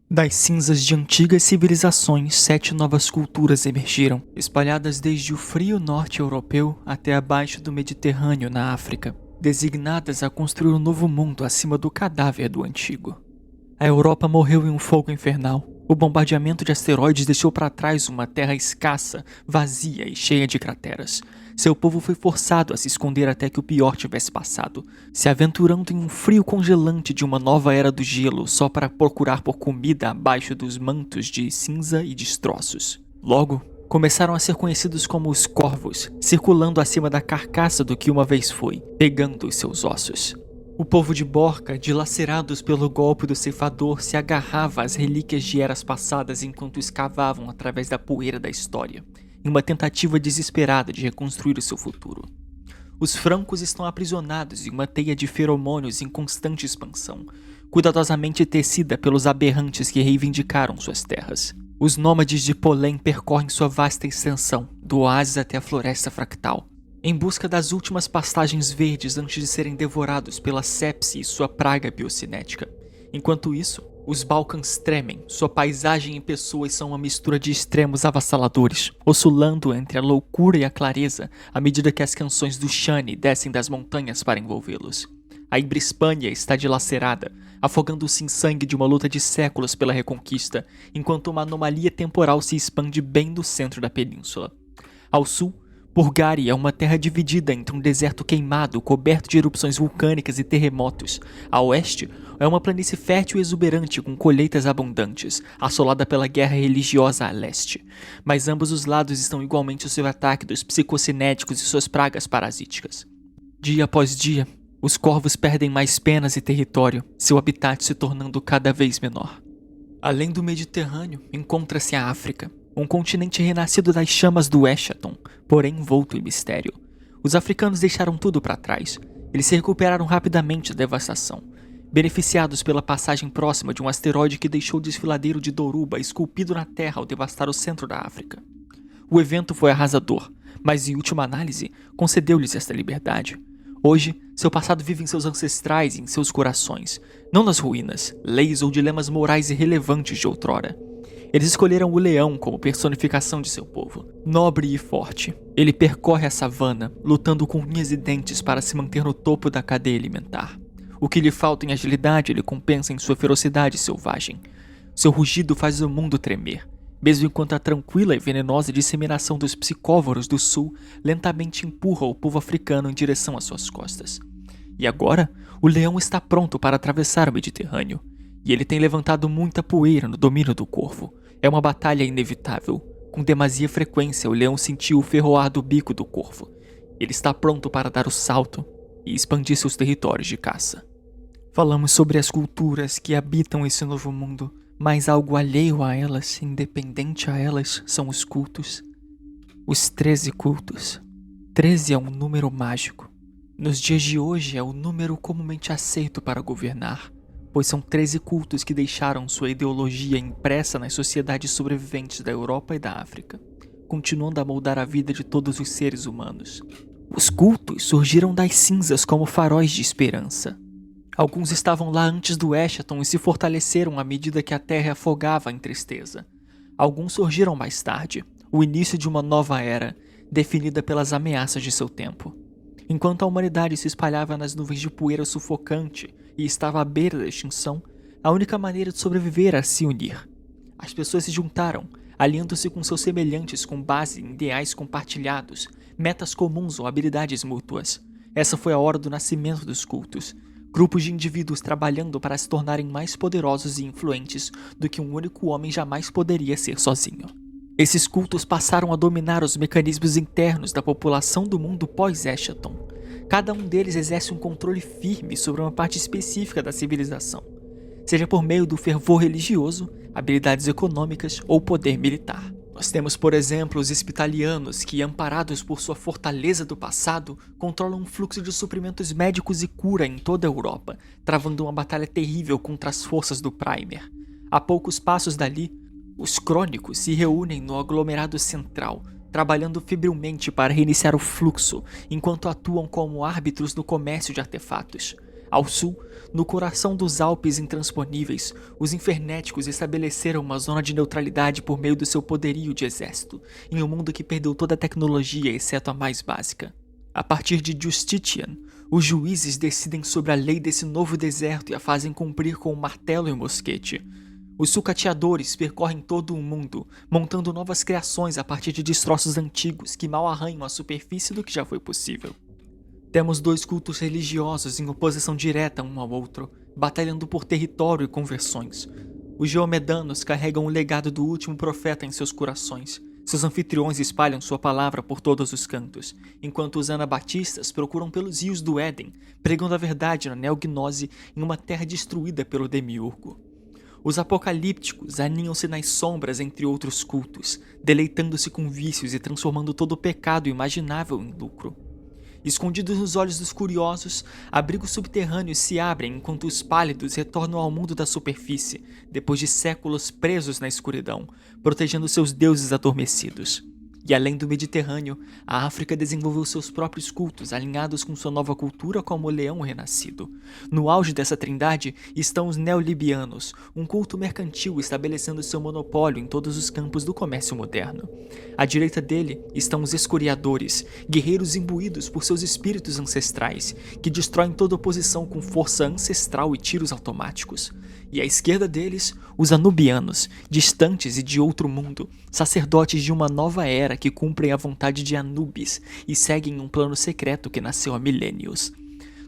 Das cinzas de antigas civilizações, 7 novas culturas emergiram, espalhadas desde o frio norte europeu até abaixo do Mediterrâneo na África, designadas a construir um novo mundo acima do cadáver do antigo. A Europa morreu em um fogo infernal. O bombardeamento de asteroides deixou para trás uma terra escassa, vazia e cheia de crateras. Seu povo foi forçado a se esconder até que o pior tivesse passado, se aventurando em um frio congelante de uma nova era do gelo só para procurar por comida abaixo dos mantos de cinza e destroços. Logo, começaram a ser conhecidos como os corvos, circulando acima da carcaça do que uma vez foi, pegando os seus ossos. O povo de Borca, dilacerados pelo golpe do ceifador, se agarrava às relíquias de eras passadas enquanto escavavam através da poeira da história, em uma tentativa desesperada de reconstruir o seu futuro. Os francos estão aprisionados em uma teia de feromônios em constante expansão, cuidadosamente tecida pelos aberrantes que reivindicaram suas terras. Os nômades de Polém percorrem sua vasta extensão, do oásis até a floresta fractal, em busca das últimas pastagens verdes antes de serem devorados pela sepse e sua praga biocinética. Enquanto isso, os Balcãs tremem, sua paisagem e pessoas são uma mistura de extremos avassaladores, oscilando entre a loucura e a clareza à medida que as canções do Shani descem das montanhas para envolvê-los. A Ibra-Espanha está dilacerada, afogando-se em sangue de uma luta de séculos pela reconquista, enquanto uma anomalia temporal se expande bem no centro da península. Ao sul, Bulgária é uma terra dividida entre um deserto queimado coberto de erupções vulcânicas e terremotos. A oeste é uma planície fértil e exuberante com colheitas abundantes, assolada pela guerra religiosa a leste. Mas ambos os lados estão igualmente sob ataque dos psicocinéticos e suas pragas parasíticas. Dia após dia, os corvos perdem mais penas e território, seu habitat se tornando cada vez menor. Além do Mediterrâneo, encontra-se a África, um continente renascido das chamas do Eschaton, porém envolto em mistério. Os africanos deixaram tudo para trás. Eles se recuperaram rapidamente da devastação, beneficiados pela passagem próxima de um asteroide que deixou o desfiladeiro de Doruba esculpido na terra ao devastar o centro da África. O evento foi arrasador, mas em última análise, concedeu-lhes esta liberdade. Hoje, seu passado vive em seus ancestrais e em seus corações, não nas ruínas, leis ou dilemas morais irrelevantes de outrora. Eles escolheram o leão como personificação de seu povo. Nobre e forte, ele percorre a savana, lutando com unhas e dentes para se manter no topo da cadeia alimentar. O que lhe falta em agilidade ele compensa em sua ferocidade selvagem. Seu rugido faz o mundo tremer, mesmo enquanto a tranquila e venenosa disseminação dos psicóvoros do sul lentamente empurra o povo africano em direção às suas costas. E agora, o leão está pronto para atravessar o Mediterrâneo. E ele tem levantado muita poeira no domínio do corvo. É uma batalha inevitável. Com demasia frequência, o leão sentiu o ferroar do bico do corvo. Ele está pronto para dar o salto e expandir seus territórios de caça. Falamos sobre as culturas que habitam esse novo mundo, mas algo alheio a elas, independente a elas, são os cultos. Os 13 cultos. 13 é um número mágico. Nos dias de hoje é o número comumente aceito para governar, pois são 13 cultos que deixaram sua ideologia impressa nas sociedades sobreviventes da Europa e da África, continuando a moldar a vida de todos os seres humanos. Os cultos surgiram das cinzas como faróis de esperança. Alguns estavam lá antes do Eschaton e se fortaleceram à medida que a Terra afogava em tristeza. Alguns surgiram mais tarde, o início de uma nova era, definida pelas ameaças de seu tempo. Enquanto a humanidade se espalhava nas nuvens de poeira sufocante e estava à beira da extinção, a única maneira de sobreviver era se unir. As pessoas se juntaram, alinhando-se com seus semelhantes com base em ideais compartilhados, metas comuns ou habilidades mútuas. Essa foi a hora do nascimento dos cultos, grupos de indivíduos trabalhando para se tornarem mais poderosos e influentes do que um único homem jamais poderia ser sozinho. Esses cultos passaram a dominar os mecanismos internos da população do mundo pós-Eschaton. Cada um deles exerce um controle firme sobre uma parte específica da civilização, seja por meio do fervor religioso, habilidades econômicas ou poder militar. Nós temos, por exemplo, os Spitalianos, que, amparados por sua fortaleza do passado, controlam um fluxo de suprimentos médicos e cura em toda a Europa, travando uma batalha terrível contra as forças do Primer. A poucos passos dali, os Crônicos se reúnem no aglomerado central, trabalhando febrilmente para reiniciar o fluxo, enquanto atuam como árbitros no comércio de artefatos. Ao sul, no coração dos Alpes intransponíveis, os Infernéticos estabeleceram uma zona de neutralidade por meio do seu poderio de exército, em um mundo que perdeu toda a tecnologia exceto a mais básica. A partir de Justitian, os juízes decidem sobre a lei desse novo deserto e a fazem cumprir com o martelo e o mosquete. Os sucateadores percorrem todo o mundo, montando novas criações a partir de destroços antigos que mal arranham a superfície do que já foi possível. Temos dois cultos religiosos em oposição direta um ao outro, batalhando por território e conversões. Os geomedanos carregam o legado do último profeta em seus corações. Seus anfitriões espalham sua palavra por todos os cantos, enquanto os anabatistas procuram pelos rios do Éden, pregando a verdade na neognose em uma terra destruída pelo demiurgo. Os apocalípticos aninham-se nas sombras entre outros cultos, deleitando-se com vícios e transformando todo o pecado imaginável em lucro. Escondidos nos olhos dos curiosos, abrigos subterrâneos se abrem enquanto os pálidos retornam ao mundo da superfície, depois de séculos presos na escuridão, protegendo seus deuses adormecidos. E além do Mediterrâneo, a África desenvolveu seus próprios cultos, alinhados com sua nova cultura como o leão renascido. No auge dessa trindade estão os neolibianos, um culto mercantil estabelecendo seu monopólio em todos os campos do comércio moderno. À direita dele estão os escoriadores, guerreiros imbuídos por seus espíritos ancestrais, que destroem toda oposição com força ancestral e tiros automáticos. E à esquerda deles, os anubianos, distantes e de outro mundo, sacerdotes de uma nova era que cumprem a vontade de Anubis e seguem um plano secreto que nasceu há milênios.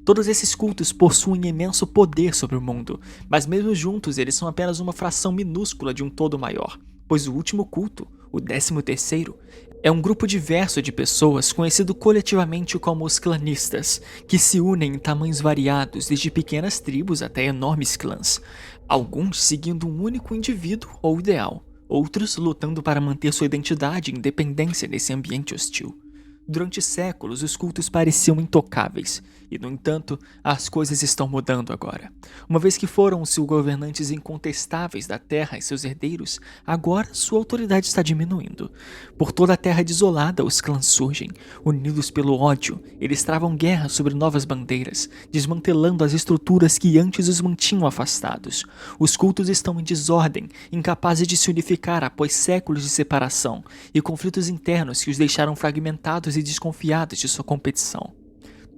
Todos esses cultos possuem imenso poder sobre o mundo, mas mesmo juntos eles são apenas uma fração minúscula de um todo maior, pois o último culto, o 13º, é um grupo diverso de pessoas conhecido coletivamente como os clanistas, que se unem em tamanhos variados, desde pequenas tribos até enormes clãs, alguns seguindo um único indivíduo ou ideal, outros lutando para manter sua identidade e independência nesse ambiente hostil. Durante séculos, os cultos pareciam intocáveis, e no entanto, as coisas estão mudando agora. Uma vez que foram os governantes incontestáveis da Terra e seus herdeiros, agora sua autoridade está diminuindo. Por toda a Terra desolada, os clãs surgem. Unidos pelo ódio, eles travam guerra sobre novas bandeiras, desmantelando as estruturas que antes os mantinham afastados. Os cultos estão em desordem, incapazes de se unificar após séculos de separação, e conflitos internos que os deixaram fragmentados e desconfiados de sua competição.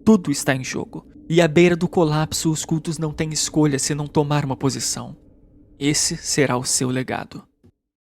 Tudo está em jogo, e à beira do colapso os cultos não têm escolha senão tomar uma posição. Esse será o seu legado.